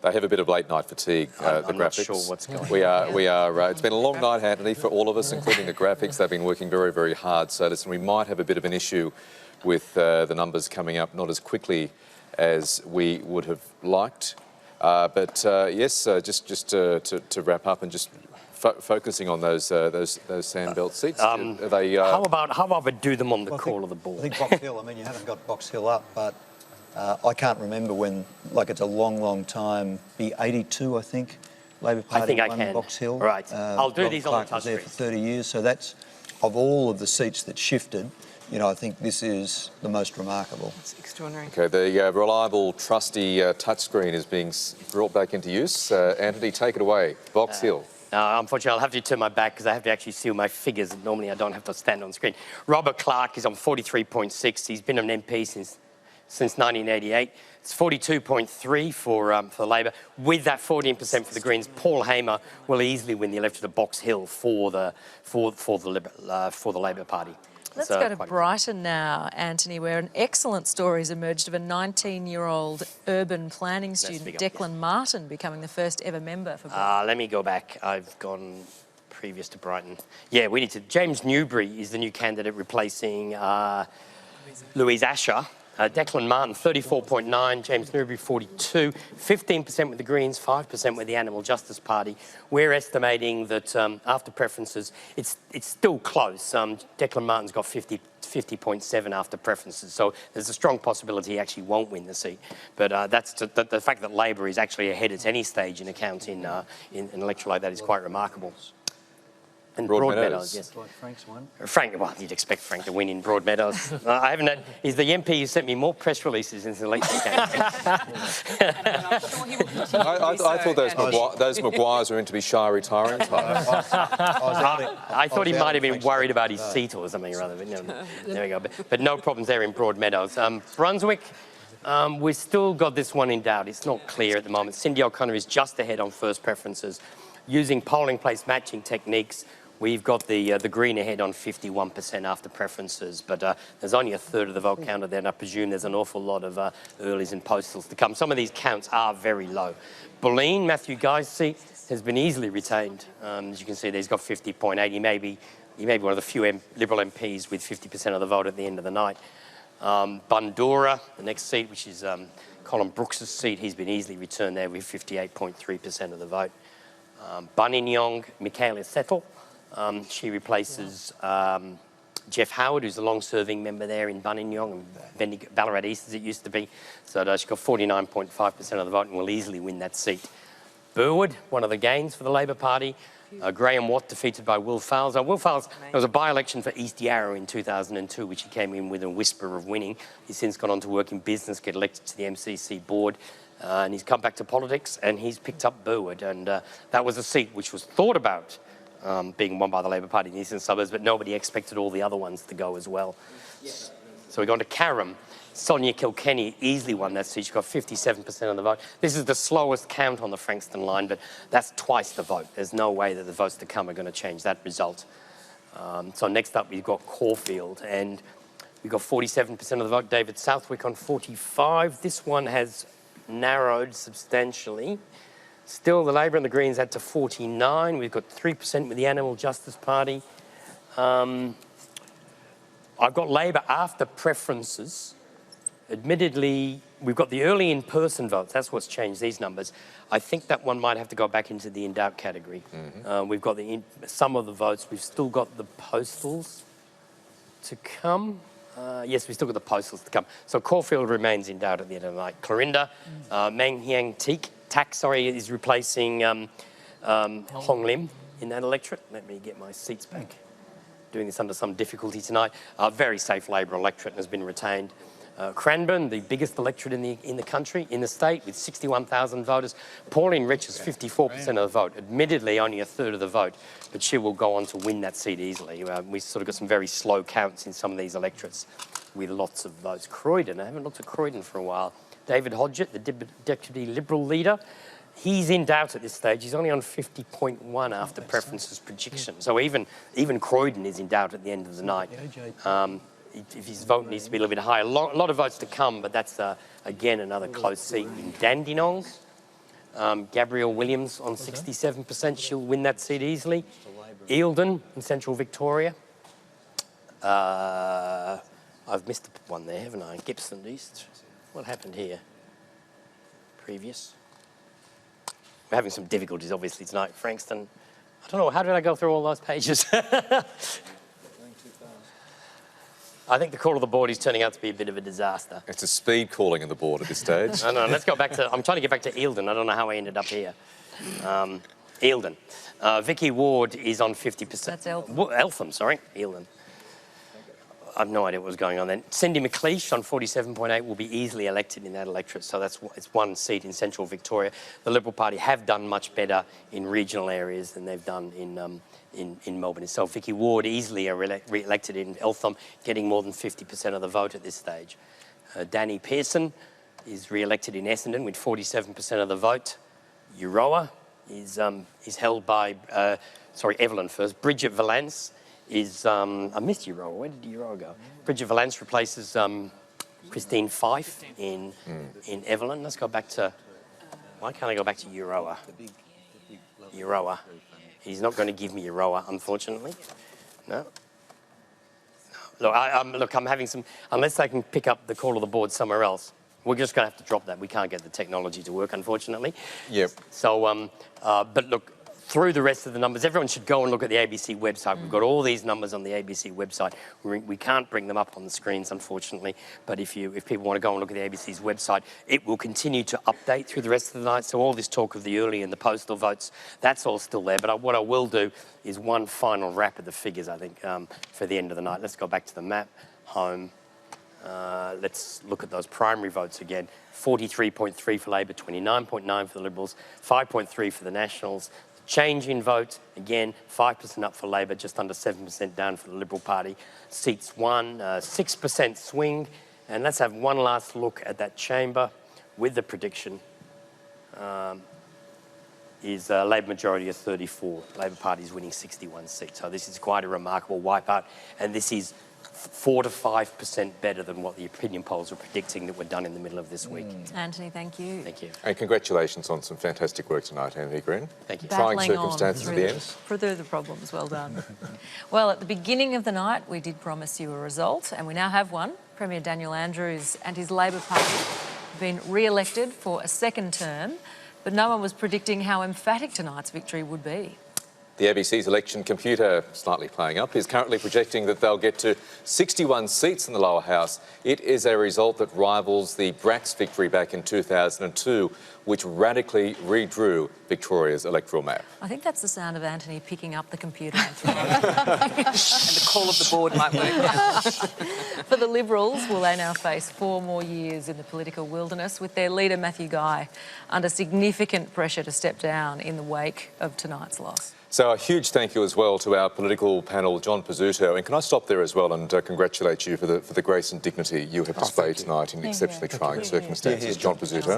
They have a bit of late night fatigue, the I'm graphics. not sure what's going on. We are, it's been a long night, Anthony, for all of us, including the graphics. They've been working very, very hard. So listen, we might have a bit of an issue with the numbers coming up not as quickly as we would have liked. Yes, just to wrap up and just focusing on those sandbelt seats. How about we do them on the call of the board? I think Box Hill, I mean, you haven't got Box Hill up, but I can't remember when, like it's a long, long time, B82, I think, Labor Party won Box Hill. Right, I'll do these on the touch screen. Was there for 30 years, so that's, of all of the seats that shifted, you know, I think this is the most remarkable. It's extraordinary. Okay, the reliable, trusty touchscreen is being brought back into use. Anthony, take it away. Box Hill. Unfortunately, I'll have to turn my back because I have to actually seal my figures. Normally, I don't have to stand on screen. Robert Clark is on 43.6. He's been an MP since 1988. It's 42.3 for Labor. With that 14% for the Greens, Paul Hamer will easily win the electorate of Box Hill for the Labor Party. Let's go to Brighton now, Anthony, where an excellent story has emerged of a 19-year-old urban planning student, Declan Martin, becoming the first ever member for Brighton. Let me go back. I've gone previous to Brighton. Yeah, we need to. James Newbury is the new candidate replacing Louise Asher. Declan Martin, 34.9, James Newbury, 42, 15% with the Greens, 5% with the Animal Justice Party. We're estimating that after preferences, it's still close. Declan Martin's got 50.7 after preferences, so there's a strong possibility he actually won't win the seat. But that's the fact that Labor is actually ahead at any stage in a count in an electorate like that is quite remarkable. And Broadmeadows, yes. Like Frank's one. Frank, well, you'd expect Frank to win in Broadmeadows. I haven't had, he's the MP who sent me more press releases since the election came. I thought those Maguires were meant to be shy retiring types. I thought he might have been worried about his seat or something or other. But no, there we go. But no problems there in Broadmeadows. Brunswick, we've still got this one in doubt. It's not clear at the moment. Cindy O'Connor is just ahead on first preferences. Using polling place matching techniques, we've got the Green ahead on 51% after preferences, but there's only a third of the vote counted there, and I presume there's an awful lot of earlies and postals to come. Some of these counts are very low. Bulleen, Matthew Guy's seat, has been easily retained. As you can see, he's got 50.8. He may be one of the few Liberal MPs with 50% of the vote at the end of the night. Bundoora, the next seat, which is Colin Brooks' seat, he's been easily returned there with 58.3% of the vote. Buninyong, Michaela Settle. She replaces Jeff Howard, who's a long-serving member there in Buninyong, and Ballarat East, as it used to be. So she's got 49.5% of the vote and will easily win that seat. Burwood, one of the gains for the Labor Party. Graham Watt defeated by Will Fowles. Will Fowles, there was a by-election for East Yarra in 2002, which he came in with a whisper of winning. He's since gone on to work in business, get elected to the MCC board. And he's come back to politics and he's picked up Burwood. And that was a seat which was thought about being won by the Labor Party in the eastern suburbs, but nobody expected all the other ones to go as well. So we're going to Carrum. Sonia Kilkenny easily won that seat. She got 57% of the vote. This is the slowest count on the Frankston line, but that's twice the vote. There's no way that the votes to come are going to change that result. So next up, we've got Caulfield, and we've got 47% of the vote. David Southwick on 45. This one has narrowed substantially. Still, the Labor and the Greens add to 49. We've got 3% with the Animal Justice Party. I've got Labor after preferences. Admittedly, we've got the early in-person votes. That's what's changed these numbers. I think that one might have to go back into the in-doubt category. We've got some of the votes. We've still got the postals to come. Yes, we've still got the postals to come. So Caulfield remains in doubt at the end of the night. Clorinda, Mang Hiang Tak, is replacing Hong Lim in that electorate. Let me get my seats back. Doing this under some difficulty tonight. Very safe Labor electorate has been retained. Cranbourne, the biggest electorate in the country, in the state, with 61,000 voters. Pauline Rich is 54% of the vote. Admittedly, only a third of the vote, but she will go on to win that seat easily. We sort of got some very slow counts in some of these electorates with lots of votes. Croydon, I haven't looked at Croydon for a while. David Hodgett, the Deputy Liberal leader, he's in doubt at this stage. He's only on 50.1 after preferences prediction. So even Croydon is in doubt at the end of the night. If his vote needs to be a little bit higher. A lot of votes to come, but that's, again, another close seat. In Dandenong, Gabrielle Williams on 67%. She'll win that seat easily. Eildon in Central Victoria. I've missed one there, haven't I? Gippsland East. What happened here? Previous. We're having some difficulties, obviously, tonight. Frankston. I don't know, how did I go through all those pages? I think the call of the board is turning out to be a bit of a disaster. It's a speed calling of the board at this stage. No, let's go back to... I'm trying to get back to Eildon. I don't know how I ended up here. Eildon. Vicky Ward is on 50%. That's Eltham. Eltham, sorry. Eildon. I have no idea what was going on then. Cindy McLeish on 47.8 will be easily elected in that electorate, so it's one seat in Central Victoria. The Liberal Party have done much better in regional areas than they've done in Melbourne itself. Vicky Ward easily re-elected in Eltham, getting more than 50% of the vote at this stage. Danny Pearson is re-elected in Essendon with 47% of the vote. Euroa is held by, Evelyn first. Bridget Valance is, I missed Euroa. Where did Euroa go? Bridget Valance replaces Christine Fife in Evelyn. Let's go back to, why can't I go back to Euroa? Euroa. He's not going to give me Euroa, unfortunately. No. Look, I'm having some, unless they can pick up the call of the board somewhere else, we're just going to have to drop that. We can't get the technology to work, unfortunately. Yep. So, but look, through the rest of the numbers, everyone should go and look at the ABC website. We've got all these numbers on the ABC website. We can't bring them up on the screens, unfortunately, but if people want to go and look at the ABC's website, it will continue to update through the rest of the night. So all this talk of the early and the postal votes, that's all still there. But what I will do is one final wrap of the figures, I think, for the end of the night. Let's go back to the map, home. Let's look at those primary votes again. 43.3 for Labor, 29.9 for the Liberals, 5.3 for the Nationals. Change in vote, again, 5% up for Labor, just under 7% down for the Liberal Party. Seats won, 6% swing. And let's have one last look at that chamber with the prediction. Is Labor majority of 34. Labor Party is winning 61 seats. So this is quite a remarkable wipeout. And this is 4 to 5% better than what the opinion polls are predicting that were done in the middle of this week. Anthony, thank you. Thank you. And congratulations on some fantastic work tonight, Anthony Green. Thank you. Trying Battling circumstances at the end. Through the problems, well done. Well, at the beginning of the night, we did promise you a result, and we now have one. Premier Daniel Andrews and his Labor Party have been re-elected for a second term, but no one was predicting how emphatic tonight's victory would be. The ABC's election computer, slightly playing up, is currently projecting that they'll get to 61 seats in the lower house. It is a result that rivals the Bracks victory back in 2002, which radically redrew Victoria's electoral map. I think that's the sound of Anthony picking up the computer. And the call of the board might work. For the Liberals, will they now face 4 more years in the political wilderness with their leader, Matthew Guy, under significant pressure to step down in the wake of tonight's loss? So a huge thank you as well to our political panel, John Pizzuto. And can I stop there as well and congratulate you for the grace and dignity you have displayed tonight in exceptionally trying circumstances, John Pizzuto.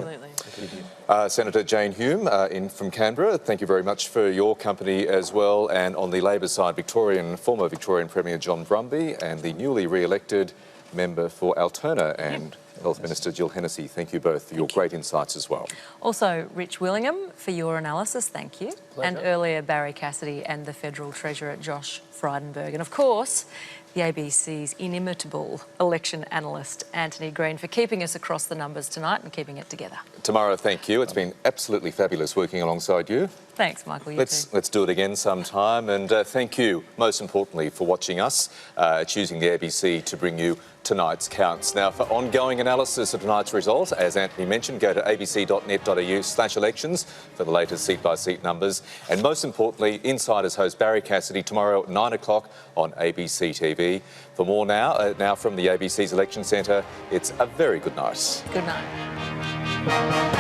Absolutely. Senator Jane Hume from Canberra, thank you very much for your company as well. And on the Labor side, former Victorian Premier John Brumby and the newly re-elected member for Altona and Health Minister Jill Hennessy, thank you both for your great insights as well. Also, Rich Willingham for your analysis, thank you. Pleasure. And earlier, Barry Cassidy and the Federal Treasurer, Josh Frydenberg. And of course, the ABC's inimitable election analyst, Anthony Green, for keeping us across the numbers tonight and keeping it together. Tamara, thank you. It's been absolutely fabulous working alongside you. Thanks, Michael. Let's do it again sometime. And thank you, most importantly, for watching us, choosing the ABC to bring you tonight's counts. Now, for ongoing analysis of tonight's results, as Anthony mentioned, go to abc.net.au/elections for the latest seat-by-seat numbers. And most importantly, Insiders host Barry Cassidy tomorrow at 9 o'clock on ABC TV. For more now from the ABC's Election Centre, it's a very good night. Good night.